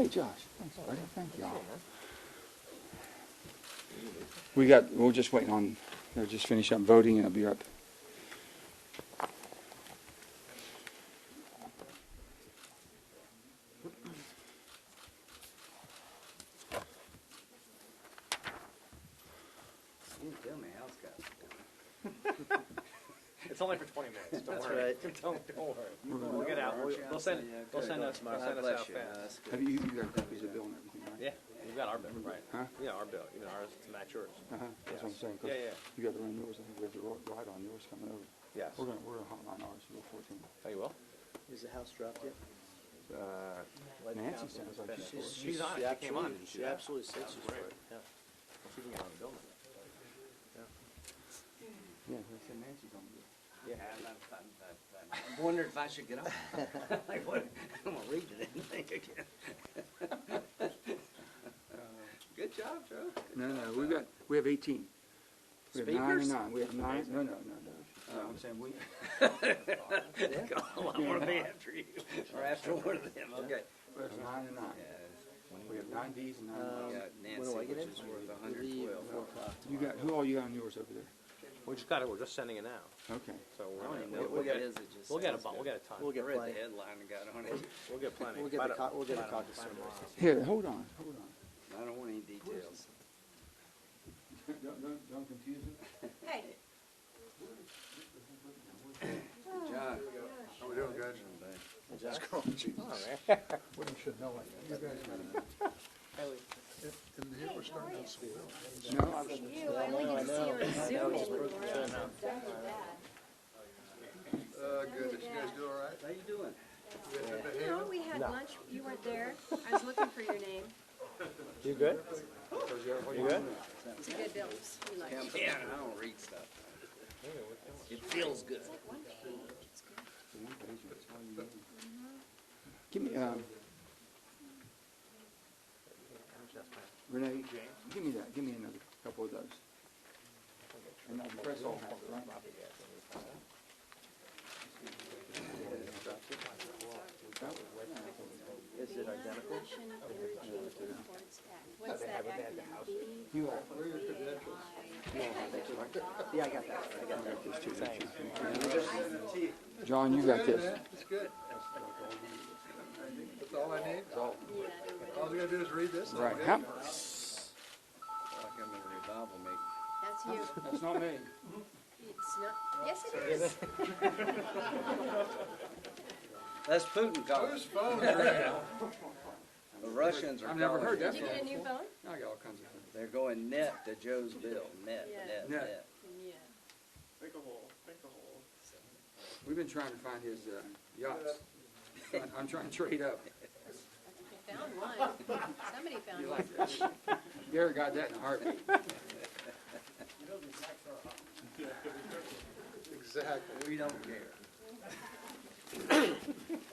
Hey, Josh. Thanks, buddy. Thank y'all. We're just waiting on, they're just finishing up voting and I'll be up. You tell me how it's got. It's only for 20 minutes. Don't That's worry. right. Don't worry. We'll get out. They'll send us out Bless you. fast. Have you got copies of the bill and everything, right? Yeah, we've got our bill, right? Huh? Yeah, our bill. You know, ours to match yours. That's what I'm saying. 'Cause Yeah. you got to run yours. I think we have to ride on yours coming over. Yes. We're gonna hotline ours. We'll 14. Oh, you will? Is the house dropped yet? Nancy sounds like she's. She's on it. She came on. She absolutely said she's for it. Yeah. She can get on the bill now. Yeah, they said Nancy's on the bill. Yeah, I'm wondering if I should get off. Like, what? I'm gonna read it anything again. Good job, Joe. No, we have 18. We have 9 and Speakers? 9. We have 9. No. I'm saying we. I want to be after you, or after one of them, okay. We have 9 and 9. We have 9 Ds and 9 Ds. We got Nancy, which is worth 112. You got, who all you got on yours over there? We just got it. We're just sending it now. Okay. So I don't even know we'll what get it it. is. It just We'll get a sounds We'll good. get a ton. I read the headline and got on it. We'll get plenty. We'll get the caucus tomorrow. Here, hold on. I don't want any details. Don't confuse it. Hey. John. How we doing, guys? Just What you should know, you guys got and here we're starting out so well. No, I was. You, I only get to see you on Zoom anymore. Goodness, you guys do all right? How you doing? You guys been You know, behaving? we had lunch, you weren't there. I was looking for your name. You good? You good? It's a good bill. You like it. Man, I don't read stuff. It feels good. One page, it's good. Give me, Renee, give me that. Give me another couple of those. And the press all has it, right? Is it identical? What's that acronym? You all. Yeah, I got that. John, you got this. It's good. That's all I need? All I gotta do is read this? Right. Like I'm in a revival meeting. That's you. That's not me. It's not, yes it is. That's Putin calling. Whose phone is ringing? The Russians are I've never calling. heard that Did you get a new phone? I got all kinds of things. They're going net to Joe's bill. Net. Yeah. Yeah. We've been trying to find his yachts. I'm trying to trade up. You found one. Somebody found You one. like that? Gary got that in a heartbeat. Exactly. We don't care.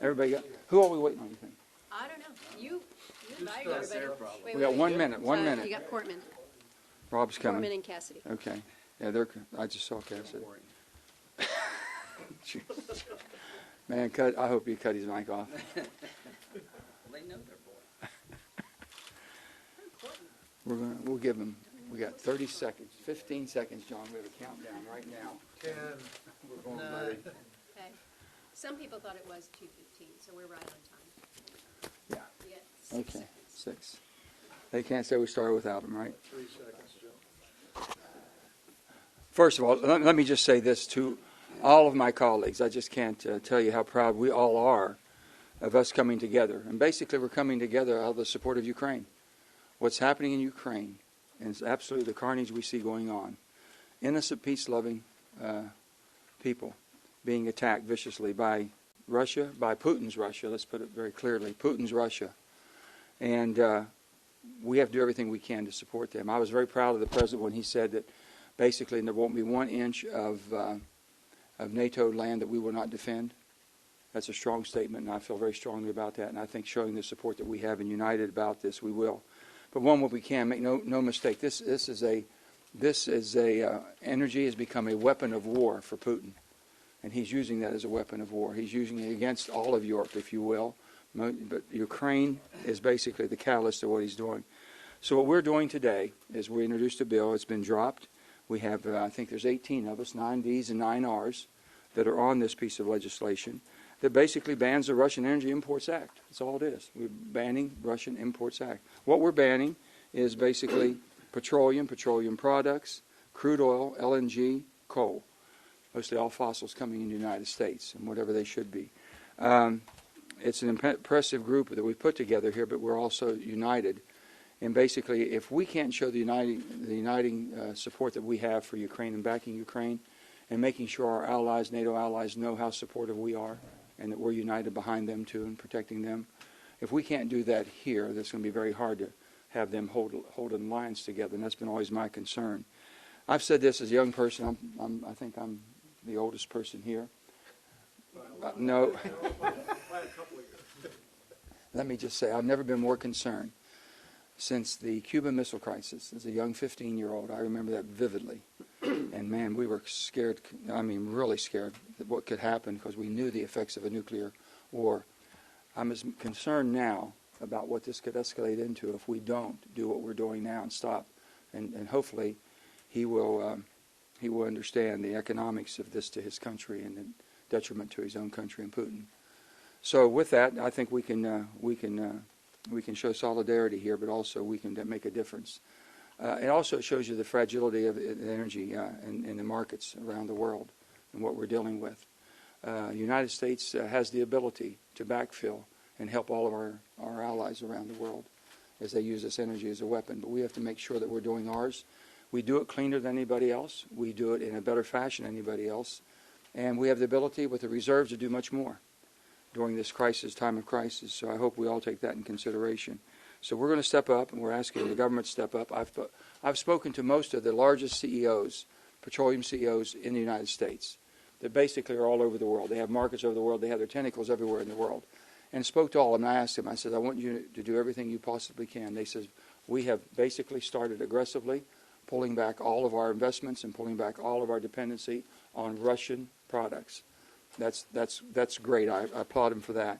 Everybody got, who are we waiting on, you think? I don't know. You invited That's their everybody. problem. Wait, We got wait. 1 minute, 1 You minute. got Portman. Rob's Portman coming. and Cassidy. Okay. Yeah, I just saw Cassidy. Man, I hope you cut his mic off. They know their boy. We'll give him, we got 30 seconds, 15 seconds, John. We have a countdown right now. 10, We're going, 9. buddy. Okay. Some people thought it was 2:15, so we're right on time. Yeah. You got 6 Okay, seconds. 6. They can't say we started without him, right? 3 seconds, Joe. First of all, let me just say this to all of my colleagues. I just can't tell you how proud we all are of us coming together. And basically, we're coming together out of the support of Ukraine. What's happening in Ukraine is absolutely the carnage we see going on. Innocent, peace-loving people being attacked viciously by Russia, by Putin's Russia. Let's put it very clearly, Putin's Russia. And we have to do everything we can to support them. I was very proud of the president when he said that basically there won't be 1 inch of NATO land that we will not defend. That's a strong statement, and I feel very strongly about that. And I think showing the support that we have and united about this, we will. But one, what we can make no mistake. This is energy has become a weapon of war for Putin, and he's using that as a weapon of war. He's using it against all of Europe, if you will, But Ukraine is basically the catalyst of what he's doing. So what we're doing today is we introduced a bill. It's been dropped. We have, I think there's 18 of us, 9 Ds and 9 Rs, that are on this piece of legislation that basically bans the Russian Energy Imports Act. That's all it is. We're banning Russian Imports Act. What we're banning is basically petroleum products, crude oil, LNG, coal, mostly all fossils coming in the United States and whatever they should be. It's an impressive group that we've put together here, but we're also united. And basically, if we can't show the uniting support that we have for Ukraine and backing Ukraine and making sure our allies, NATO allies, know how supportive we are and that we're united behind them too and protecting them, if we can't do that here, that's going to be very hard to have them holding lines together, and that's been always my concern. I've said this as a young person. I think I'm the oldest person here. No. Let me just say, I've never been more concerned since the Cuban Missile Crisis. As a young 15-year-old, I remember that vividly. And man, we were scared, I mean really scared that what could happen because we knew the effects of a nuclear war. I'm as concerned now about what this could escalate into if we don't do what we're doing now and stop. And hopefully he will understand the economics of this to his country and the detriment to his own country and Putin. So with that, I think we can show solidarity here, but also we can make a difference. It also shows you the fragility of energy in the markets around the world and what we're dealing with. The United States has the ability to backfill and help all of our allies around the world as they use this energy as a weapon. But we have to make sure that we're doing ours. We do it cleaner than anybody else. We do it in a better fashion than anybody else. And we have the ability with the reserves to do much more during this time of crisis. So I hope we all take that in consideration. So we're going to step up, and we're asking the government to step up. I've spoken to most of the largest CEOs, petroleum CEOs in the United States that basically are all over the world. They have markets over the world. They have their tentacles everywhere in the world. And spoke to all of them. And I asked them, I said, I want you to do everything you possibly can. They said, we have basically started aggressively pulling back all of our investments and pulling back all of our dependency on Russian products. That's great. I applaud them for that.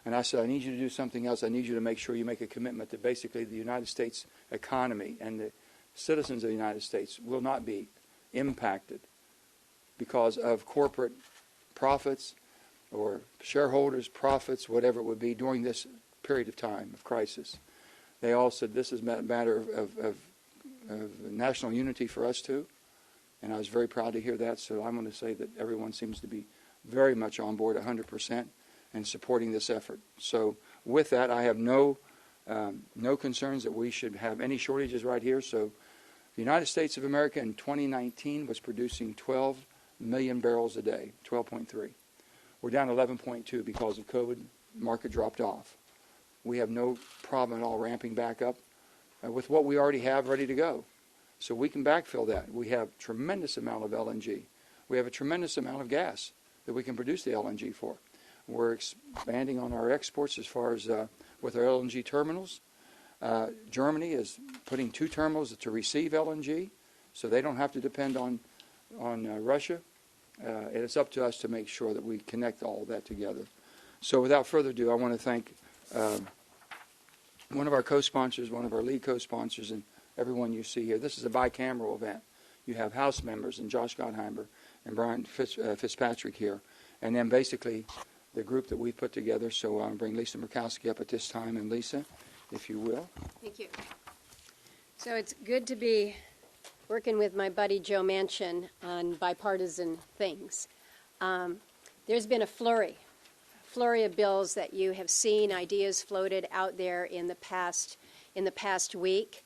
And I said, I need you to do something else. I need you to make sure you make a commitment that basically the United States economy and the citizens of the United States will not be impacted because of corporate profits or shareholders' profits, whatever it would be, during this period of time of crisis. They all said this is a matter of national unity for us too. And I was very proud to hear that. So I'm going to say that everyone seems to be very much on board 100% and supporting this effort. So with that, I have no concerns that we should have any shortages right here. So the United States of America in 2019 was producing 12 million barrels a day, 12.3. We're down 11.2 because of COVID. Market dropped off. We have no problem at all ramping back up with what we already have ready to go. So we can backfill that. We have a tremendous amount of LNG. We have a tremendous amount of gas that we can produce the LNG for. We're expanding on our exports as far as with our LNG terminals. Germany is putting 2 terminals to receive LNG, so they don't have to depend on Russia. And it's up to us to make sure that we connect all of that together. So without further ado, I want to thank one of our co-sponsors, one of our lead co-sponsors, and everyone you see here. This is a bicameral event. You have House members and Josh Gottheimer and Brian Fitzpatrick here. And then basically the group that we put together. So I'll bring Lisa Murkowski up at this time. And Lisa, if you will. Thank you. So it's good to be working with my buddy Joe Manchin on bipartisan things. There's been a flurry of bills that you have seen, ideas floated out there in the past week,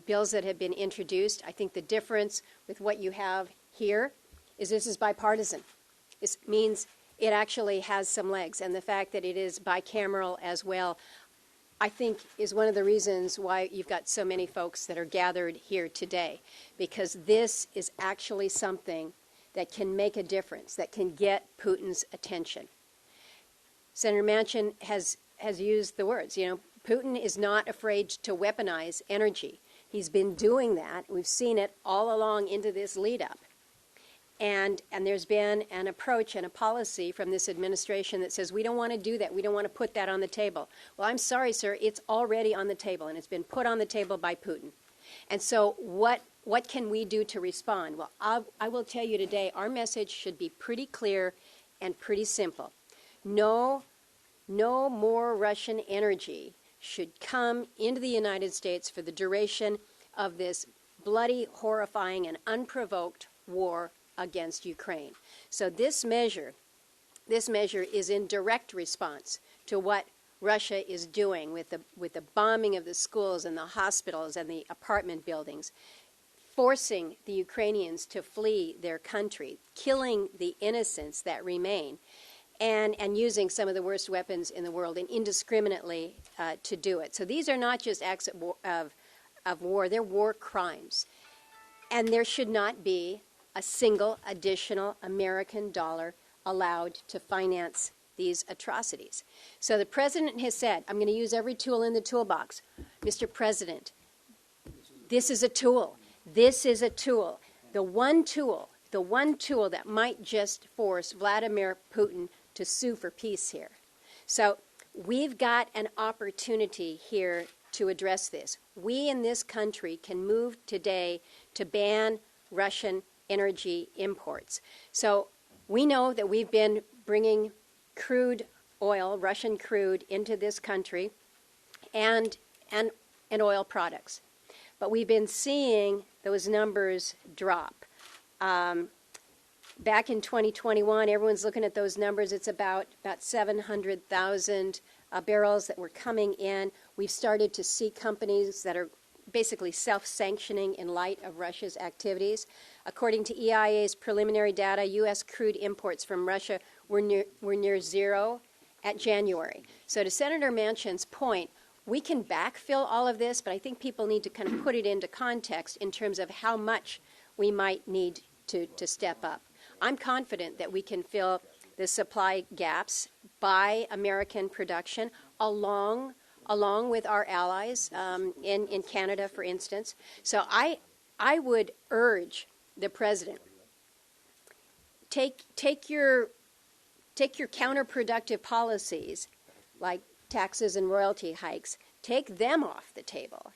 bills that have been introduced. I think the difference with what you have here is this is bipartisan. This means it actually has some legs, and the fact that it is bicameral as well, I think, is one of the reasons why you've got so many folks that are gathered here today, because this is actually something that can make a difference, that can get Putin's attention. Senator Manchin has used the words, Putin is not afraid to weaponize energy. He's been doing that. We've seen it all along into this lead-up. And there's been an approach and a policy from this administration that says we don't want to do that. We don't want to put that on the table. Well, I'm sorry, sir. It's already on the table, and it's been put on the table by Putin. And so what can we do to respond? Well, I will tell you today, our message should be pretty clear and pretty simple. No more Russian energy should come into the United States for the duration of this bloody, horrifying, and unprovoked war against Ukraine. So this measure is in direct response to what Russia is doing with the bombing of the schools and the hospitals and the apartment buildings, forcing the Ukrainians to flee their country, killing the innocents that remain, and using some of the worst weapons in the world and indiscriminately to do it. So these are not just acts of war, they're war crimes. And there should not be a single additional American dollar allowed to finance these atrocities. So the president has said, I'm going to use every tool in the toolbox. Mr. President, this is a tool. This is a tool. The one tool that might just force Vladimir Putin to sue for peace here. So we've got an opportunity here to address this. We in this country can move today to ban Russian energy imports. So we know that we've been bringing crude oil, Russian crude, into this country and oil products. But we've been seeing those numbers drop. Back in 2021, everyone's looking at those numbers. It's about 700,000 barrels that were coming in. We've started to see companies that are basically self-sanctioning in light of Russia's activities. According to EIA's preliminary data, U.S. crude imports from Russia were near zero at January. So to Senator Manchin's point, we can backfill all of this, but I think people need to kind of put it into context in terms of how much we might need to step up. I'm confident that we can fill the supply gaps by American production along with our allies in Canada, for instance. So I would urge the president, take your counterproductive policies like taxes and royalty hikes, take them off the table.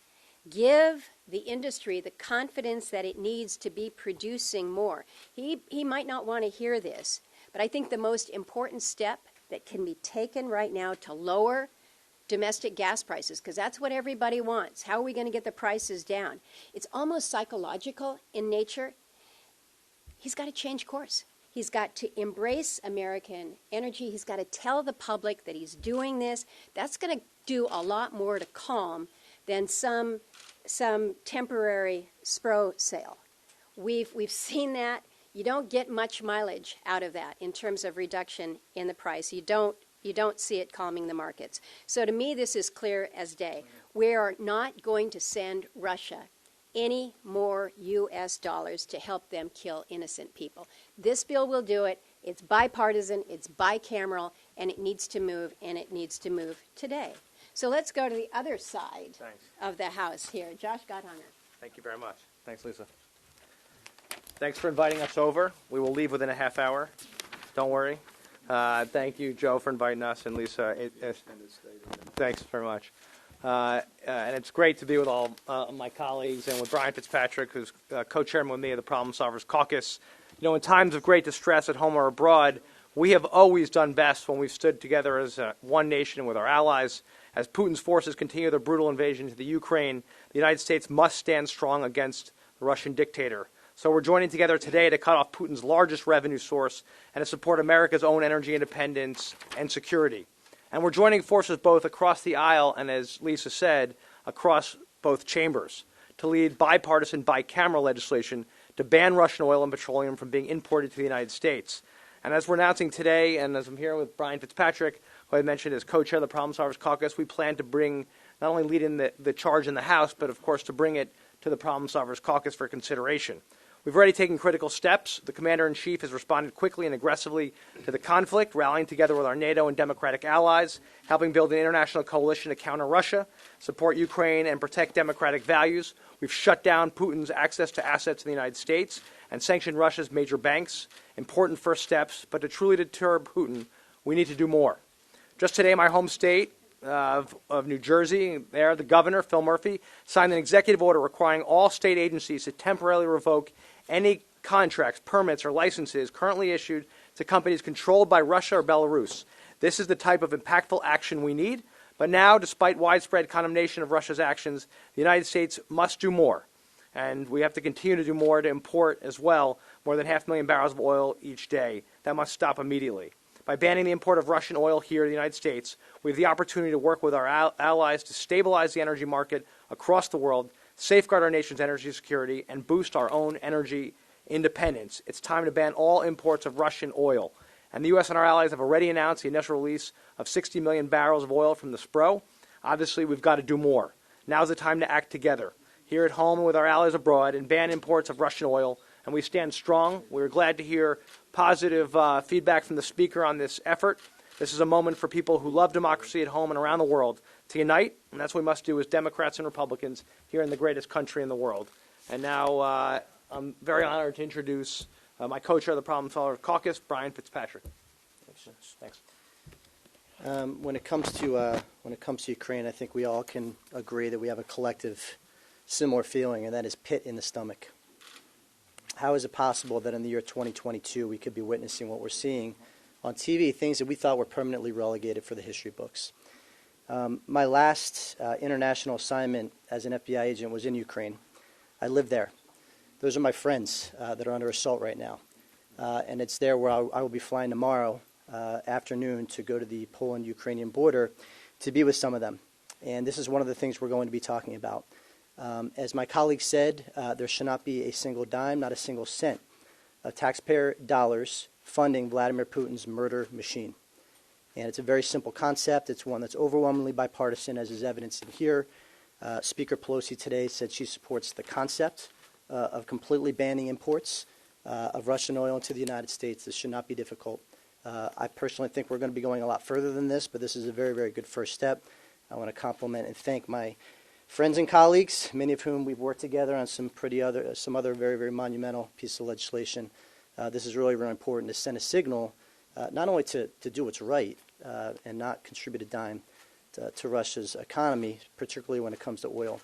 Give the industry the confidence that it needs to be producing more. He might not want to hear this, but I think the most important step that can be taken right now to lower domestic gas prices, because that's what everybody wants. How are we going to get the prices down? It's almost psychological in nature. He's got to change course. He's got to embrace American energy. He's got to tell the public that he's doing this. That's going to do a lot more to calm than some temporary SPRO sale. We've seen that. You don't get much mileage out of that in terms of reduction in the price. You don't see it calming the markets. So to me, this is clear as day. We are not going to send Russia any more U.S. dollars to help them kill innocent people. This bill will do it. It's bipartisan, it's bicameral, and it needs to move, and it needs to move today. So let's go to the other side of the House here. Josh Gottheimer. Thank you very much. Thanks, Lisa. Thanks for inviting us over. We will leave within a half hour. Don't worry. Thank you, Joe, for inviting us, and Lisa. Thanks very much. And it's great to be with all my colleagues and with Brian Fitzpatrick, who's co-chairman with me of the Problem Solvers Caucus. You know, in times of great distress at home or abroad, we have always done best when we've stood together as one nation with our allies. As Putin's forces continue their brutal invasion into the Ukraine, the United States must stand strong against the Russian dictator. So we're joining together today to cut off Putin's largest revenue source and to support America's own energy independence and security. And we're joining forces both across the aisle and, as Lisa said, across both chambers to lead bipartisan, bicameral legislation to ban Russian oil and petroleum from being imported to the United States. And as we're announcing today, and as I'm here with Brian Fitzpatrick, who I mentioned as co-chair of the Problem Solvers Caucus, we plan to bring, not only lead in the charge in the House, but of course to bring it to the Problem Solvers Caucus for consideration. We've already taken critical steps. The Commander-in-Chief has responded quickly and aggressively to the conflict, rallying together with our NATO and democratic allies, helping build an international coalition to counter Russia, support Ukraine, and protect democratic values. We've shut down Putin's access to assets in the United States and sanctioned Russia's major banks. Important first steps, but to truly deter Putin, we need to do more. Just today, my home state of New Jersey, there, the governor, Phil Murphy, signed an executive order requiring all state agencies to temporarily revoke any contracts, permits, or licenses currently issued to companies controlled by Russia or Belarus. This is the type of impactful action we need. But now, despite widespread condemnation of Russia's actions, the United States must do more. And we have to continue to do more to import as well more than 500,000 barrels of oil each day. That must stop immediately. By banning the import of Russian oil here in the United States, we have the opportunity to work with our allies to stabilize the energy market across the world, safeguard our nation's energy security, and boost our own energy independence. It's time to ban all imports of Russian oil. And the U.S. and our allies have already announced the initial release of 60 million barrels of oil from the Spro. Obviously, we've got to do more. Now's the time to act together, here at home and with our allies abroad, and ban imports of Russian oil. And we stand strong. We're glad to hear positive feedback from the Speaker on this effort. This is a moment for people who love democracy at home and around the world to unite, and that's what we must do as Democrats and Republicans here in the greatest country in the world. And now I'm very honored to introduce my co-chair of the Problem Solver Caucus, Brian Fitzpatrick. Thanks. When it comes to Ukraine, I think we all can agree that we have a collective similar feeling, and that is pit in the stomach. How is it possible that in the year 2022 we could be witnessing what we're seeing on TV, things that we thought were permanently relegated for the history books? My last international assignment as an FBI agent was in Ukraine. I lived there. Those are my friends that are under assault right now. And it's there where I will be flying tomorrow afternoon to go to the Poland-Ukrainian border to be with some of them. And this is one of the things we're going to be talking about. As my colleague said, there should not be a single dime, not a single cent of taxpayer dollars funding Vladimir Putin's murder machine. And it's a very simple concept. It's one that's overwhelmingly bipartisan, as is evidenced in here. Speaker Pelosi today said she supports the concept of completely banning imports of Russian oil into the United States. This should not be difficult. I personally think we're going to be going a lot further than this, but this is a very, very good first step. I want to compliment and thank my friends and colleagues, many of whom we've worked together on some other very, very monumental pieces of legislation. This is really, really important to send a signal, not only to do what's right and not contribute a dime to Russia's economy, particularly when it comes to oil,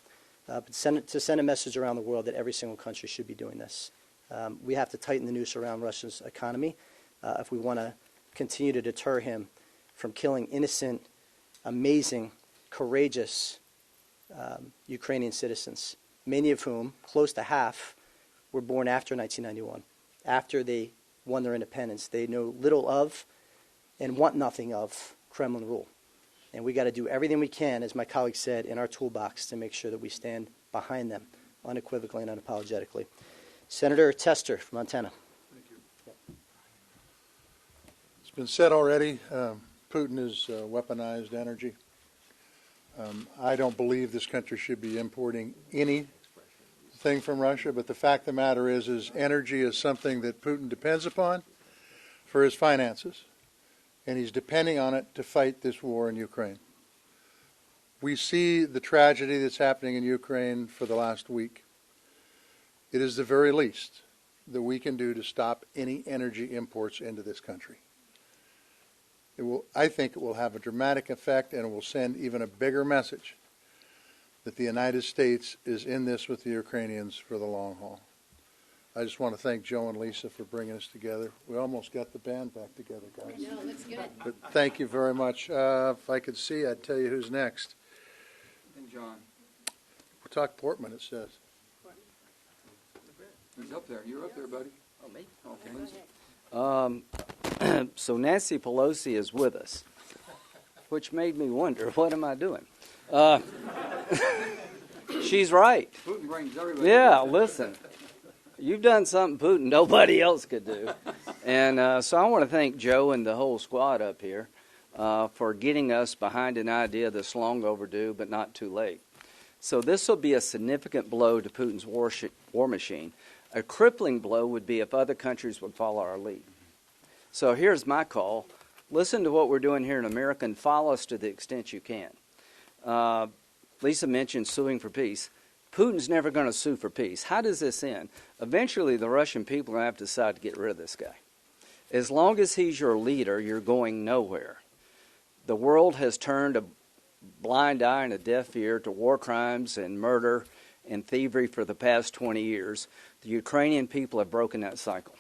but to send a message around the world that every single country should be doing this. We have to tighten the noose around Russia's economy if we want to continue to deter him from killing innocent, amazing, courageous Ukrainian citizens, many of whom, close to half, were born after 1991, after they won their independence. They know little of and want nothing of Kremlin rule. And we got to do everything we can, as my colleague said, in our toolbox to make sure that we stand behind them unequivocally and unapologetically. Senator Tester from Montana. Thank you. It's been said already, Putin has weaponized energy. I don't believe this country should be importing anything from Russia, but the fact of the matter is energy is something that Putin depends upon for his finances, and he's depending on it to fight this war in Ukraine. We see the tragedy that's happening in Ukraine for the last week. It is the very least that we can do to stop any energy imports into this country. I think it will have a dramatic effect, and it will send even a bigger message that the United States is in this with the Ukrainians for the long haul. I just want to thank Joe and Lisa for bringing us together. We almost got the band back together, guys. No, looks good. But thank you very much. If I could see, I'd tell you who's next. And John, We'll talk Portman, it says. who's up there? You're up there, buddy. Oh, me? Okay. So Nancy Pelosi is with us, which made me wonder, what am I doing? She's right. Putin brings everybody. Yeah, listen. You've done something Putin nobody else could do. And so I want to thank Joe and the whole squad up here for getting us behind an idea that's long overdue but not too late. So this will be a significant blow to Putin's war machine. A crippling blow would be if other countries would follow our lead. So here's my call. Listen to what we're doing here in America and follow us to the extent you can. Lisa mentioned suing for peace. Putin's never going to sue for peace. How does this end? Eventually, the Russian people are going to have to decide to get rid of this guy. As long as he's your leader, you're going nowhere. The world has turned a blind eye and a deaf ear to war crimes and murder and thievery for the past 20 years. The Ukrainian people have broken that cycle.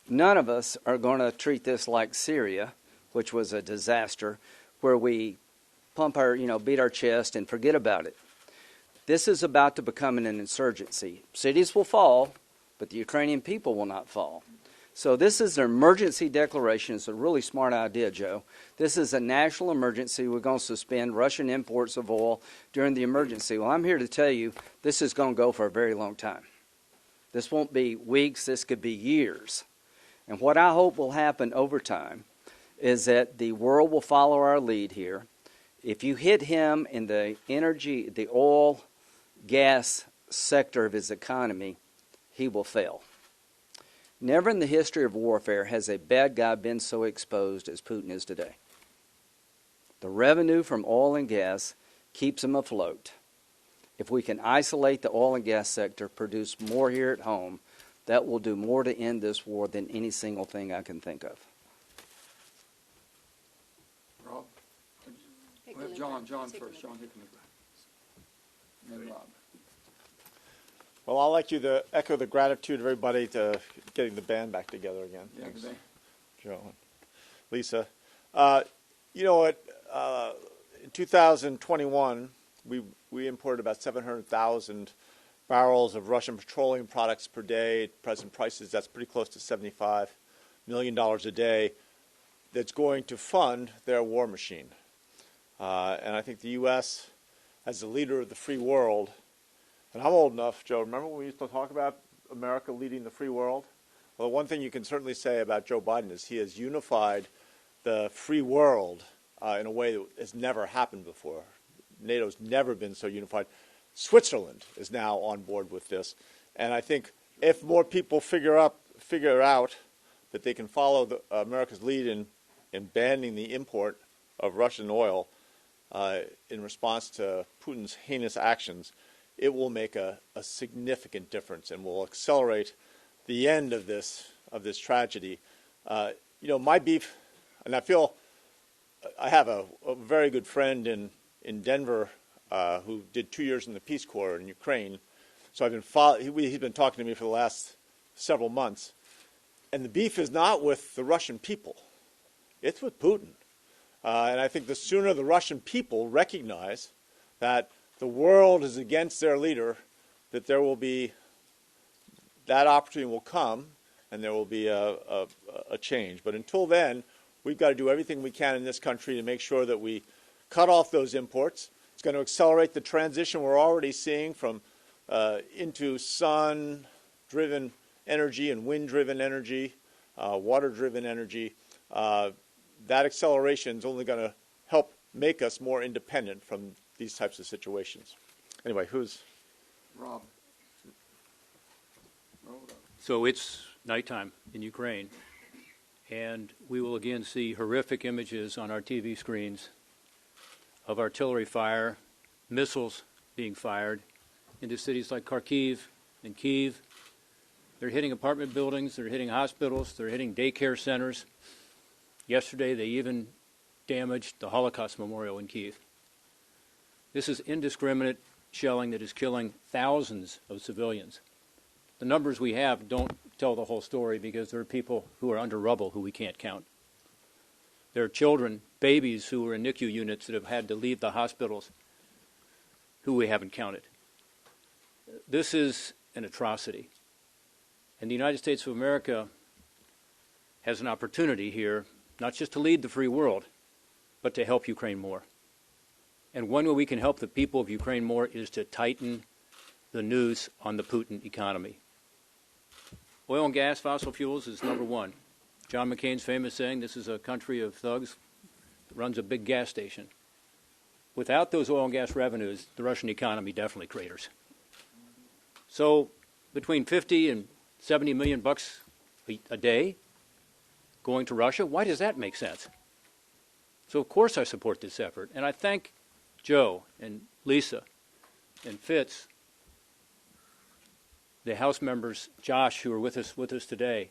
None of us are going to treat this like Syria, which was a disaster, where we beat our chest and forget about it. This is about to become an insurgency. Cities will fall, but the Ukrainian people will not fall. So this is an emergency declaration. It's a really smart idea, Joe. This is a national emergency. We're going to suspend Russian imports of oil during the emergency. Well, I'm here to tell you this is going to go for a very long time. This won't be weeks. This could be years. And what I hope will happen over time is that the world will follow our lead here. If you hit him in the energy, the oil, gas sector of his economy, he will fail. Never in the history of warfare has a bad guy been so exposed as Putin is today. The revenue from oil and gas keeps him afloat. If we can isolate the oil and gas sector, produce more here at home, that will do more to end this war than any single thing I can think of. Rob? Well, John first. John Hickenlooper. And then Rob. Well, I'd like you to echo the gratitude of everybody to getting the band back together again. Yeah, Thanks, the band. Joe and Lisa. You know what? In 2021, we imported about 700,000 barrels of Russian petroleum products per day. At present prices, that's pretty close to $75 million a day. That's going to fund their war machine. And I think the U.S., as the leader of the free world, and I'm old enough, Joe, remember when we used to talk about America leading the free world? Well, the one thing you can certainly say about Joe Biden is he has unified the free world in a way that has never happened before. NATO's never been so unified. Switzerland is now on board with this. And I think if more people figure out that they can follow America's lead in banning the import of Russian oil in response to Putin's heinous actions, it will make a significant difference and will accelerate the end of this tragedy. My beef, and I have a very good friend in Denver who did 2 years in the Peace Corps in Ukraine. So he's been talking to me for the last several months. And the beef is not with the Russian people. It's with Putin. And I think the sooner the Russian people recognize that the world is against their leader, that that opportunity will come and there will be a change. But until then, we've got to do everything we can in this country to make sure that we cut off those imports. It's going to accelerate the transition we're already seeing from into sun-driven energy and wind-driven energy, water-driven energy. That acceleration is only going to help make us more independent from these types of situations. Anyway, who's? Rob. Roll it up. So it's nighttime in Ukraine, and we will again see horrific images on our TV screens of artillery fire, missiles being fired into cities like Kharkiv and Kyiv. They're hitting apartment buildings, they're hitting hospitals, they're hitting daycare centers. Yesterday, they even damaged the Holocaust Memorial in Kyiv. This is indiscriminate shelling that is killing thousands of civilians. The numbers we have don't tell the whole story because there are people who are under rubble who we can't count. There are children, babies who are in NICU units that have had to leave the hospitals who we haven't counted. This is an atrocity. And the United States of America has an opportunity here, not just to lead the free world, but to help Ukraine more. And one way we can help the people of Ukraine more is to tighten the noose on the Putin economy. Oil and gas, fossil fuels is number one. John McCain's famous saying, this is a country of thugs that runs a big gas station. Without those oil and gas revenues, the Russian economy definitely craters. So between 50 and $70 million a day going to Russia. Why does that make sense? So of course I support this effort, and I thank Joe and Lisa and Fitz, the House members, Josh, who are with us today,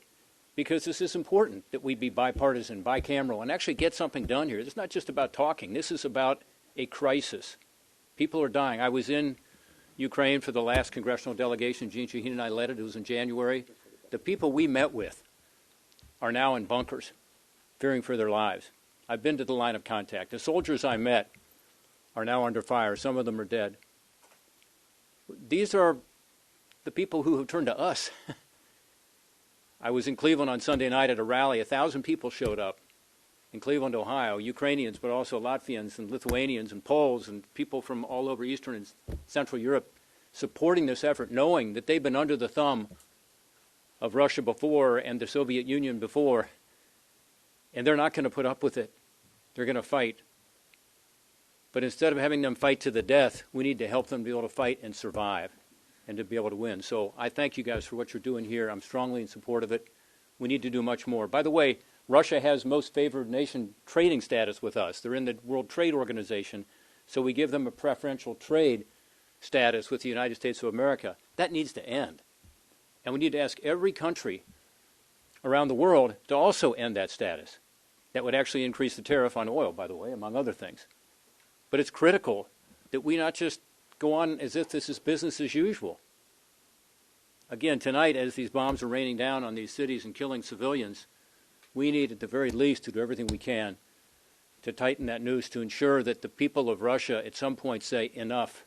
because this is important that we be bipartisan, bicameral, and actually get something done here. It's not just about talking. This is about a crisis. People are dying. I was in Ukraine for the last congressional delegation. Gene Shaheen and I led it. It was in January. The people we met with are now in bunkers, fearing for their lives. I've been to the line of contact. The soldiers I met are now under fire. Some of them are dead. These are the people who have turned to us. I was in Cleveland on Sunday night at a rally. 1,000 people showed up in Cleveland, Ohio, Ukrainians, but also Latvians and Lithuanians and Poles and people from all over Eastern and Central Europe supporting this effort, knowing that they've been under the thumb of Russia before and the Soviet Union before, and they're not going to put up with it. They're going to fight. But instead of having them fight to the death, we need to help them be able to fight and survive and to be able to win. So I thank you guys for what you're doing here. I'm strongly in support of it. We need to do much more. By the way, Russia has most favored nation trading status with us. They're in the World Trade Organization, so we give them a preferential trade status with the United States of America. That needs to end. And we need to ask every country around the world to also end that status. That would actually increase the tariff on oil, by the way, among other things. But it's critical that we not just go on as if this is business as usual. Again, tonight, as these bombs are raining down on these cities and killing civilians, we need at the very least to do everything we can to tighten that noose to ensure that the people of Russia at some point say enough.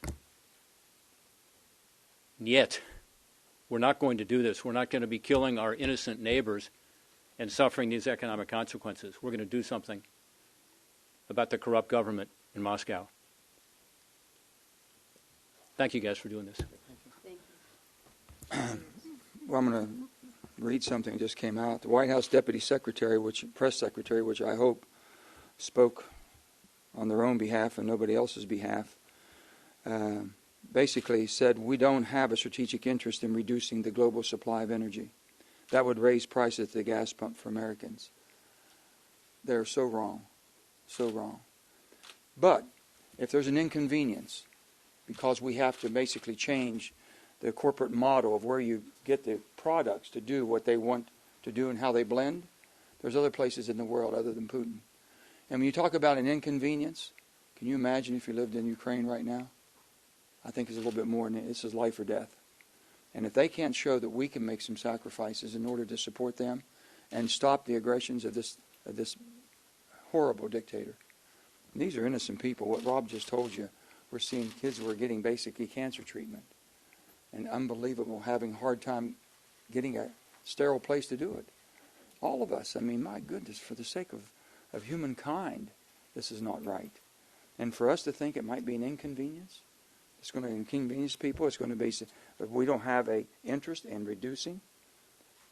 Yet, we're not going to do this. We're not going to be killing our innocent neighbors and suffering these economic consequences. We're going to do something about the corrupt government in Moscow. Thank you guys for doing this. Thank you. Well, I'm going to read something that just came out. The White House Deputy Secretary, Press Secretary, which I hope spoke on their own behalf and nobody else's behalf, basically said we don't have a strategic interest in reducing the global supply of energy. That would raise prices at the gas pump for Americans. They're so wrong, so wrong. But if there's an inconvenience, because we have to basically change the corporate model of where you get the products to do what they want to do and how they blend, there's other places in the world other than Putin. And when you talk about an inconvenience, can you imagine if you lived in Ukraine right now? I think it's a little bit more than it. This is life or death. And if they can't show that we can make some sacrifices in order to support them and stop the aggressions of this horrible dictator. And these are innocent people. What Rob just told you, we're seeing kids who are getting basically cancer treatment. And unbelievable, having a hard time getting a sterile place to do it. All of us, I mean, my goodness, for the sake of humankind, this is not right. And for us to think it might be an inconvenience, it's going to inconvenience people, it's going to be, but we don't have an interest in reducing.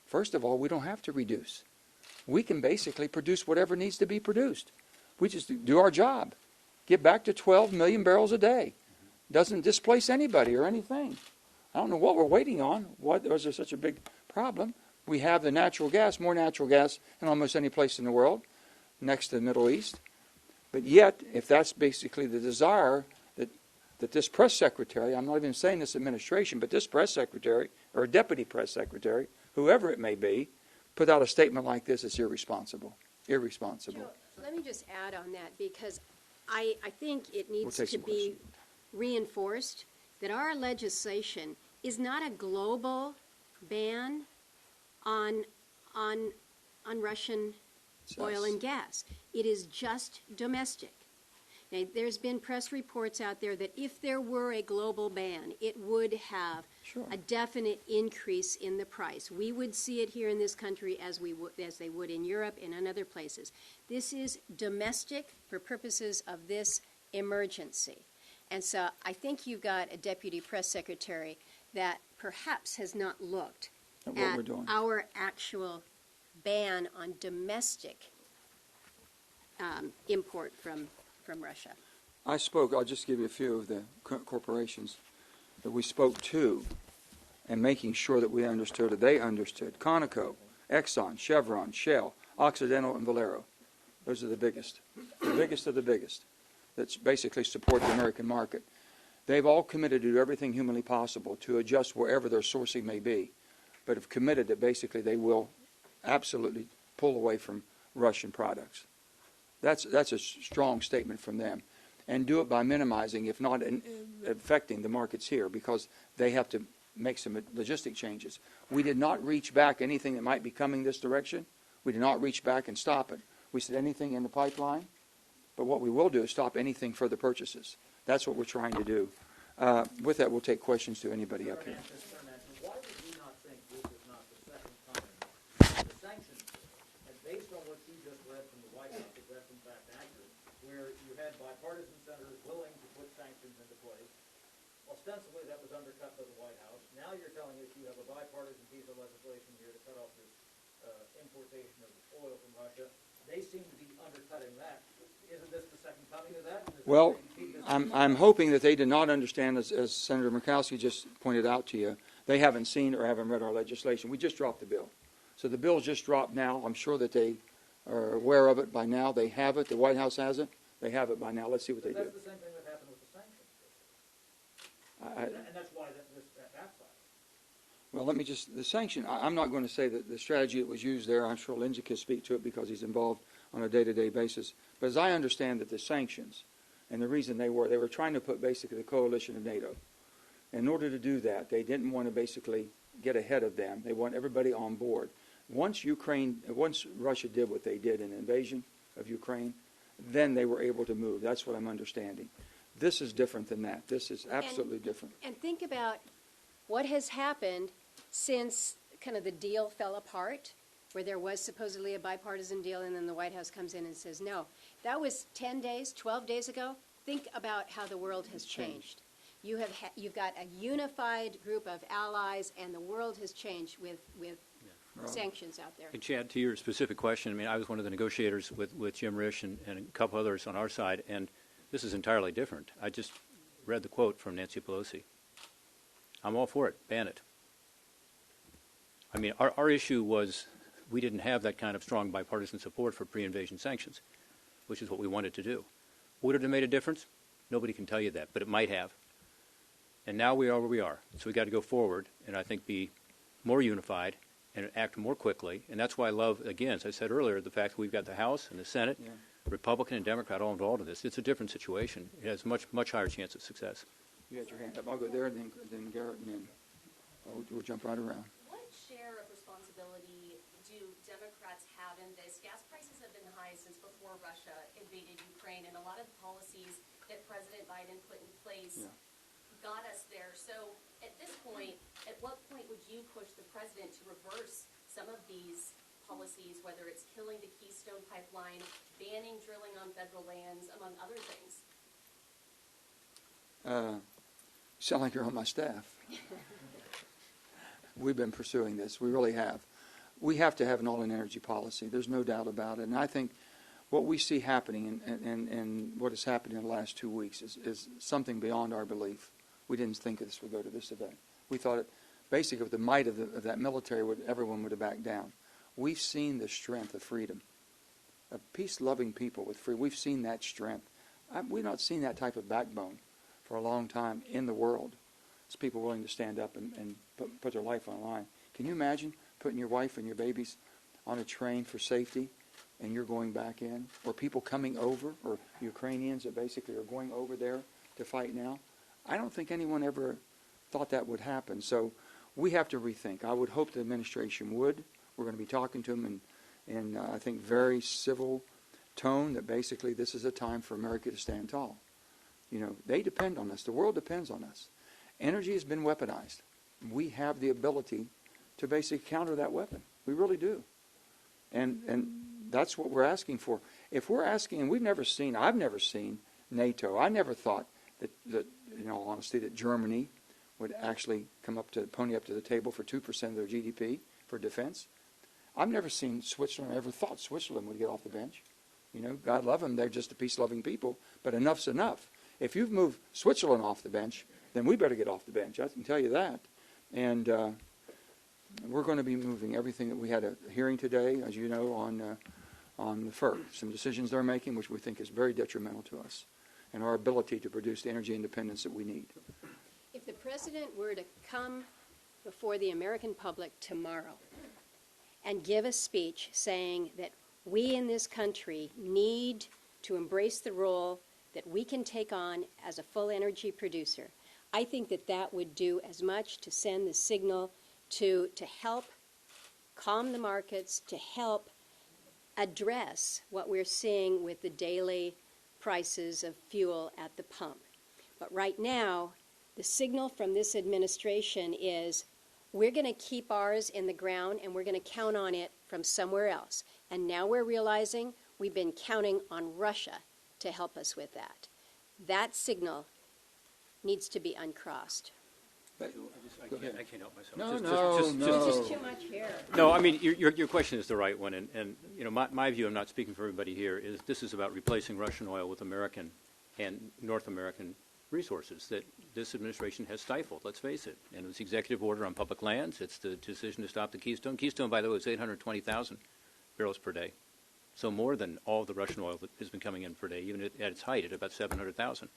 First of all, we don't have to reduce. We can basically produce whatever needs to be produced. We just do our job. Get back to 12 million barrels a day. Doesn't displace anybody or anything. I don't know what we're waiting on. Why was there such a big problem? We have the natural gas, more natural gas in almost any place in the world, next to the Middle East. But yet, if that's basically the desire that this press secretary, I'm not even saying this administration, but this press secretary, or deputy press secretary, whoever it may be, put out a statement like this, it's irresponsible. Irresponsible. Joe, let me just add on that, because I think it needs take to some be reinforced that our legislation is not a global ban on Russian oil and gas. It is just domestic. Now, there's been press reports out there that if there were a global ban, it would have a definite increase in the price. We would see it here in this country as they would in Europe and in other places. This is domestic for purposes of this emergency. And so I think you've got a deputy press secretary that perhaps has not looked at our actual ban on domestic import from Russia. I spoke, I'll just give you a few of the corporations that we spoke to and making sure that we understood, or they understood. Conoco, Exxon, Chevron, Shell, Occidental, and Valero. Those are the biggest of the biggest that basically support the American market. They've all committed to do everything humanly possible to adjust wherever their sourcing may be, but have committed that basically they will absolutely pull away from Russian products. That's a strong statement from them. And do it by minimizing, if not affecting, the markets here, because they have to make some logistic changes. We did not reach back anything that might be coming this direction. We did not reach back and stop it. We said anything in the pipeline, but what we will do is stop anything further purchases. That's what we're trying to do. With that, we'll take questions to anybody up here. Why would you not think this is not the second time the sanctions, and based on what you just read from the White House, if that's in fact accurate, where you had bipartisan senators willing to put sanctions into place, ostensibly that was undercut by the White House. Now you're telling us you have a bipartisan piece of legislation here to cut off this importation of oil from Russia. They seem to be undercutting that. Isn't this the second coming of that? Well, I'm hoping that they did not understand, as Senator Murkowski just pointed out to you, they haven't seen or haven't read our legislation. We just dropped the bill. So the bill just dropped now. I'm sure that they are aware of it by now. They have it. The White House has it. They have it by now. Let's see what they do. That's the same thing that happened with the sanctions. And that's why that backfired. Well, let me just, the sanction, I'm not going to say that the strategy that was used there, I'm sure Lindsay can speak to it because he's involved on a day-to-day basis. But as I understand that the sanctions, and the reason they were trying to put basically the coalition of NATO. In order to do that, they didn't want to basically get ahead of them. They want everybody on board. Once Russia did what they did in the invasion of Ukraine, then they were able to move. That's what I'm understanding. This is different than that. This is absolutely different. And think about what has happened since kind of the deal fell apart, where there was supposedly a bipartisan deal, and then the White House comes in and says, no. That was 10 days, 12 days ago. Think about how the world has changed. You've got a unified group of allies, and the world has changed with sanctions out there. And Chad, to your specific question, I mean, I was one of the negotiators with Jim Risch and a couple others on our side, and this is entirely different. I just read the quote from Nancy Pelosi. I'm all for it. Ban it. I mean, our issue was we didn't have that kind of strong bipartisan support for pre-invasion sanctions, which is what we wanted to do. Would it have made a difference? Nobody can tell you that, but it might have. And now we are where we are. So we've got to go forward and I think be more unified and act more quickly. And that's why I love, again, as I said earlier, the fact that we've got the House and the Senate, Republican and Democrat all involved in this. It's a different situation. It has much, much higher chance of success. You got your hand up. I'll go there, and then Garrett, and then we'll jump right around. What share of responsibility do Democrats have in this? Gas prices have been high since before Russia invaded Ukraine, and a lot of the policies that President Biden put in place got us there. So at this point, at what point would you push the president to reverse some of these policies, whether it's killing the Keystone Pipeline, banning drilling on federal lands, among other things? Sound like you're on my staff. We've been pursuing this. We really have. We have to have an all-in energy policy. There's no doubt about it. And I think what we see happening and what has happened in the last 2 weeks is something beyond our belief. We didn't think this would go to this event. We thought it, basically, with the might of that military, everyone would have backed down. We've seen the strength of freedom, of peace-loving people with freedom. We've seen that strength. We've not seen that type of backbone for a long time in the world. It's people willing to stand up and put their life on the line. Can you imagine putting your wife and your babies on a train for safety and you're going back in? Or people coming over, or Ukrainians that basically are going over there to fight now? I don't think anyone ever thought that would happen. So we have to rethink. I would hope the administration would. We're going to be talking to them in I think, very civil tone that basically this is a time for America to stand tall. You know, they depend on us. The world depends on us. Energy has been weaponized. We have the ability to basically counter that weapon. We really do. And that's what we're asking for. If we're asking, and I've never seen NATO. I never thought that in all honesty, that Germany would actually pony up to the table for 2% of their GDP for defense. I've never seen Switzerland. I ever thought Switzerland would get off the bench. You know, God love them. They're just a peace-loving people. But enough's enough. If you've moved Switzerland off the bench, then we better get off the bench. I can tell you that. And we're going to be moving everything that we had a hearing today, as you know, on the FERC. Some decisions they're making, which we think is very detrimental to us and our ability to produce the energy independence that we need. If the president were to come before the American public tomorrow and give a speech saying that we in this country need to embrace the role that we can take on as a full energy producer, I think that that would do as much to send the signal to help calm the markets, to help address what we're seeing with the daily prices of fuel at the pump. But right now, the signal from this administration is we're going to keep ours in the ground and we're going to count on it from somewhere else. And now we're realizing we've been counting on Russia to help us with that. That signal needs to be uncrossed. I can't help myself. No. It's just too much here. No, I mean, your question is the right one, and you know, my view, I'm not speaking for everybody here, is this is about replacing Russian oil with American and North American resources that this administration has stifled, let's face it. And it's the executive order on public lands. It's the decision to stop the Keystone. Keystone, by the way, is 820,000 barrels per day. So more than all the Russian oil that has been coming in per day, even at its height at about 700,000.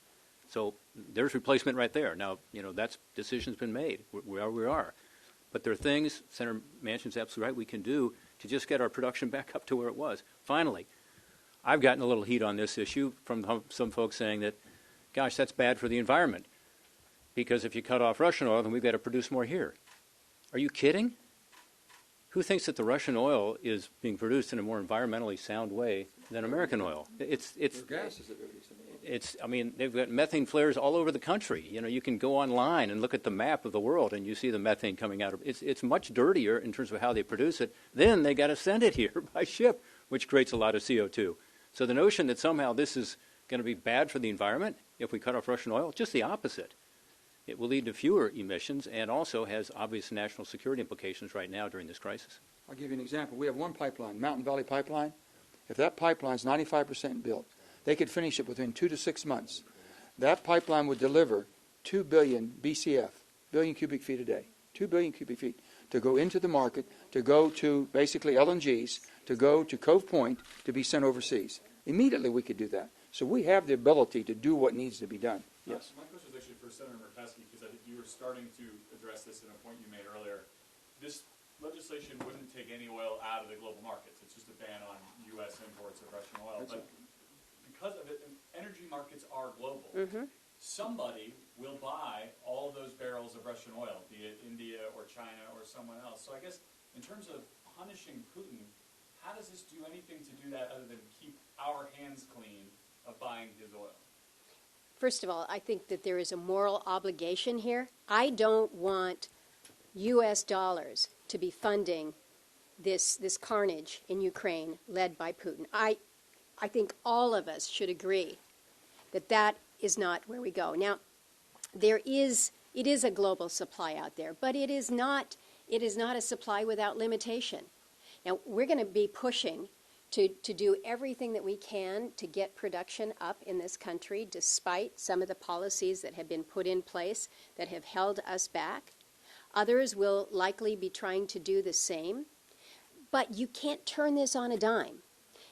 So there's replacement right there. Now, you know, that decision's been made. We are where we are. But there are things, Senator Manchin's absolutely right, we can do to just get our production back up to where it was. Finally, I've gotten a little heat on this issue from some folks saying that, gosh, that's bad for the environment. Because if you cut off Russian oil, then we've got to produce more here. Are you kidding? Who thinks that the Russian oil is being produced in a more environmentally sound way than American oil? I mean, they've got methane flares all over the country. You know, you can go online and look at the map of the world, and you see the methane coming out of it. It's much dirtier in terms of how they produce it. Then they got to send it here by ship, which creates a lot of CO2. So the notion that somehow this is going to be bad for the environment if we cut off Russian oil, just the opposite. It will lead to fewer emissions and also has obvious national security implications right now during this crisis. I'll give you an example. We have one pipeline, Mountain Valley Pipeline. If that pipeline is 95% built, they could finish it within 2 to 6 months. That pipeline would deliver 2 billion BCF, billion cubic feet a day, 2 billion cubic feet, to go into the market, to go to basically LNGs, to go to Cove Point, to be sent overseas. Immediately we could do that. So we have the ability to do what needs to be done. Yes. My question is actually for Senator Murkowski, because I think you were starting to address this in a point you made earlier. This legislation wouldn't take any oil out of the global markets. It's just a ban on U.S. imports of Russian oil. But because of it, energy markets are global. Mm-hmm. Somebody will buy all of those barrels of Russian oil, be it India or China or someone else. So I guess in terms of punishing Putin, how does this do anything to do that other than keep our hands clean of buying his oil? First of all, I think that there is a moral obligation here. I don't want U.S. dollars to be funding this carnage in Ukraine led by Putin. I think all of us should agree that that is not where we go. Now, it is a global supply out there, but it is not a supply without limitation. Now, we're going to be pushing to do everything that we can to get production up in this country, despite some of the policies that have been put in place that have held us back. Others will likely be trying to do the same. But you can't turn this on a dime.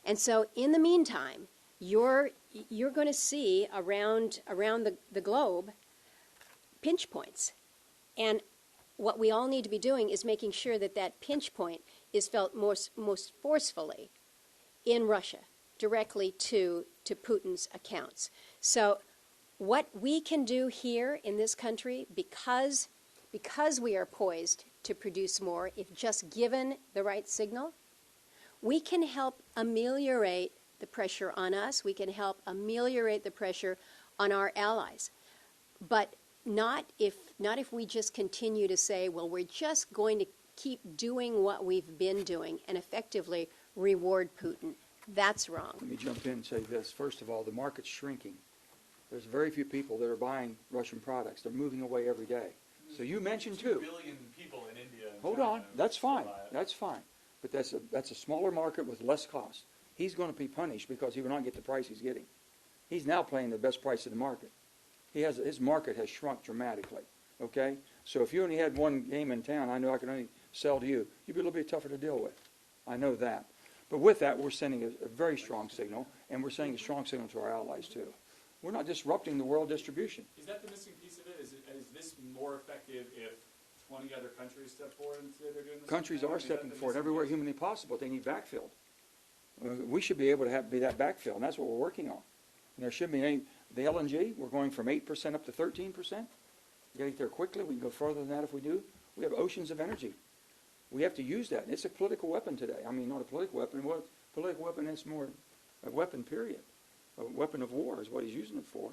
And so in the meantime, you're going to see around the globe pinch points. And what we all need to be doing is making sure that that pinch point is felt most forcefully in Russia, directly to Putin's accounts. So what we can do here in this country, because we are poised to produce more, if just given the right signal, we can help ameliorate the pressure on us. We can help ameliorate the pressure on our allies. But not if we just continue to say, well, we're just going to keep doing what we've been doing and effectively reward Putin. That's wrong. Let me jump in and say this. First of all, the market's shrinking. There's very few people that are buying Russian products. They're moving away every day. So you mentioned 2 billion people in India. And Hold China on. That's fine. That's fine. But that's a smaller market with less cost. He's going to be punished because he will not get the price he's getting. He's now paying the best price in the market. His market has shrunk dramatically. Okay? So if you only had one game in town, I know I could only sell to you. You'd be a little bit tougher to deal with. I know that. But with that, we're sending a very strong signal, and we're sending a strong signal to our allies, too. We're not disrupting the world distribution. Is that the missing piece of it? Is this more effective if 20 other countries step forward and say they're doing this? Countries are stepping forward everywhere humanly possible. They need backfilled. We should be able to be that backfill, and that's what we're working on. And there shouldn't be any. The LNG, we're going from 8% up to 13%. Getting there quickly. We can go further than that if we do. We have oceans of energy. We have to use that. It's a political weapon today. I mean, not a political weapon. Well, political weapon is more a weapon, period. A weapon of war is what he's using it for.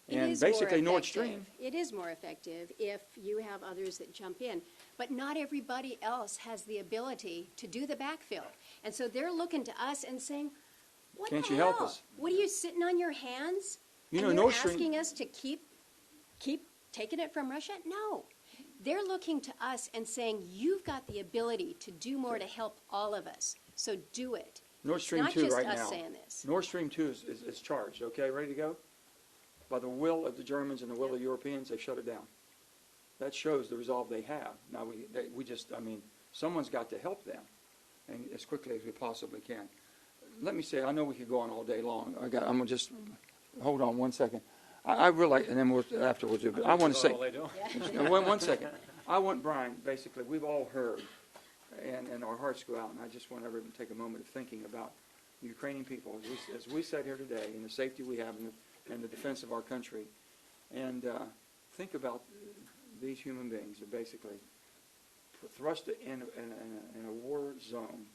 And basically Nord Stream. It is more effective if you have others that jump in. But not everybody else has the ability to do the backfill. And so they're looking to us and saying, what Can't the you help hell? us? What are you sitting on your hands? You know, and you're Nord Stream. asking us to keep taking it from Russia? No. They're looking to us and saying, you've got the ability to do more to help all of us. So do it. Nord Stream Not 2 just right us now. saying this. Nord Stream 2 is charged, okay, ready to go? By the will of the Germans and the will of the Europeans, they shut it down. That shows the resolve they have. Now, someone's got to help them, and as quickly as we possibly can. Let me say, I know we could go on all day long. I'm going to just, hold on one second. I really, and then afterwards, but I want to say, one second. I want Brian, basically, we've all heard, and our hearts go out, and I just want everyone to take a moment of thinking about the Ukrainian people, as we sat here today, and the safety we have and the defense of our country, and think about these human beings are basically thrust in a war zone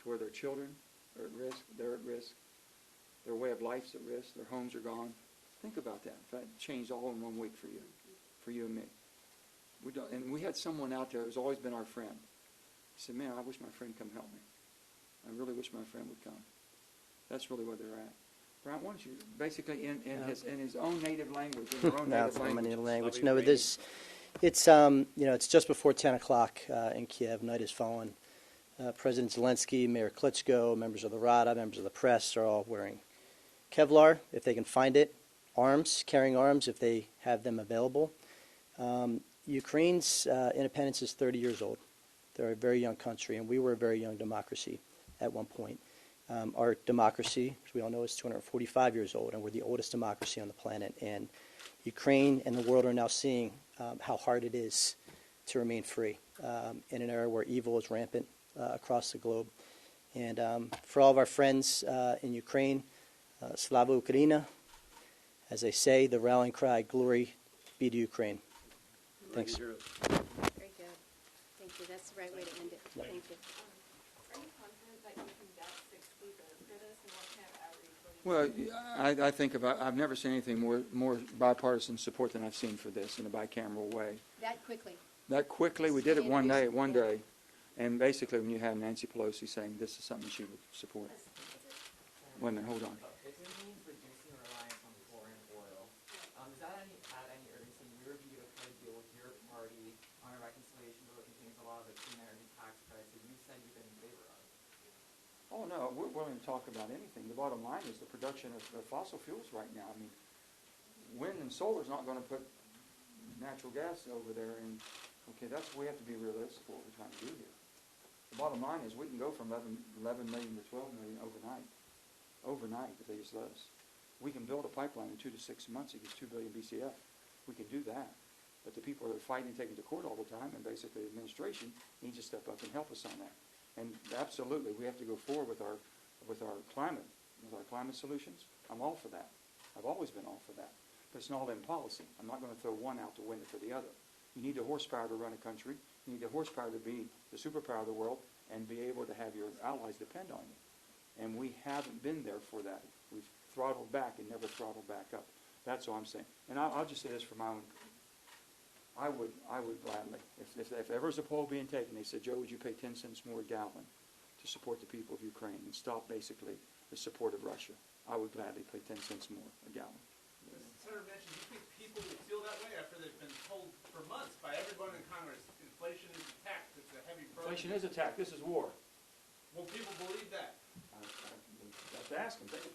to where their children are at risk, they're at risk, their way of life's at risk, their homes are gone. Think about that. That changed all in 1 week for you and me. And we had someone out there who's always been our friend. He said, man, I wish my friend come help me. I really wish my friend would come. That's really where they're at. Brian, why don't you, basically in his own native language, in your own native language. No, it's it's just before 10 o'clock in Kiev. Night has fallen. President Zelensky, Mayor Klitschko, members of the Rada, members of the press are all wearing Kevlar if they can find it. Carrying arms if they have them available. Ukraine's independence is 30 years old. They're a very young country, and we were a very young democracy at one point. Our democracy, as we all know, is 245 years old, and we're the oldest democracy on the planet. And Ukraine and the world are now seeing how hard it is to remain free in an era where evil is rampant across the globe. And for all of our friends in Ukraine, Slava Ukraina, as they say, the rallying cry, glory be to Ukraine. Thanks. Very good. Thank you. That's the right way to end it. Thank you. Are you confident that you can get 6 speakers for this, and what kind of outreach will you Well, I think I've never seen anything more bipartisan support than I've seen for this in a bicameral way. That quickly. That quickly, we did it one day, and basically when you have Nancy Pelosi saying this is something she would support. Wait a minute, hold on. If it means reducing reliance on foreign oil, does that add any urgency in your view to try to deal with your party on a reconciliation bill that contains a lot of the clean energy tax credits that you said you've been in favor of? Oh, no, we're willing to talk about anything. The bottom line is the production of fossil fuels right now. I mean, wind and solar is not going to put natural gas over there. And, okay, we have to be realistic for what we're trying to do here. The bottom line is we can go from 11 million to 12 million overnight. Overnight, if they just let us. We can build a pipeline in 2 to 6 months. It gets 2 billion BCF. We can do that. But the people that are fighting and taking to court all the time, and basically the administration, needs to step up and help us on that. And absolutely, we have to go forward with our climate solutions. I'm all for that. I've always been all for that. But it's an all-in policy. I'm not going to throw one out to win it for the other. You need the horsepower to run a country. You need the horsepower to be the superpower of the world and be able to have your allies depend on you. And we haven't been there for that. We've throttled back and never throttled back up. That's all I'm saying. And I'll just say this for my own. I would gladly, if ever was a poll being taken, they said, Joe, would you pay 10 cents more a gallon to support the people of Ukraine and stop basically the support of Russia? I would gladly pay 10 cents more a gallon. Senator Manchin, do you think people would feel that way after they've been told for months by everyone in Congress, inflation is attacked, it's a heavy burden? Inflation is attacked. This is war. Will people believe that? I have to ask them. Think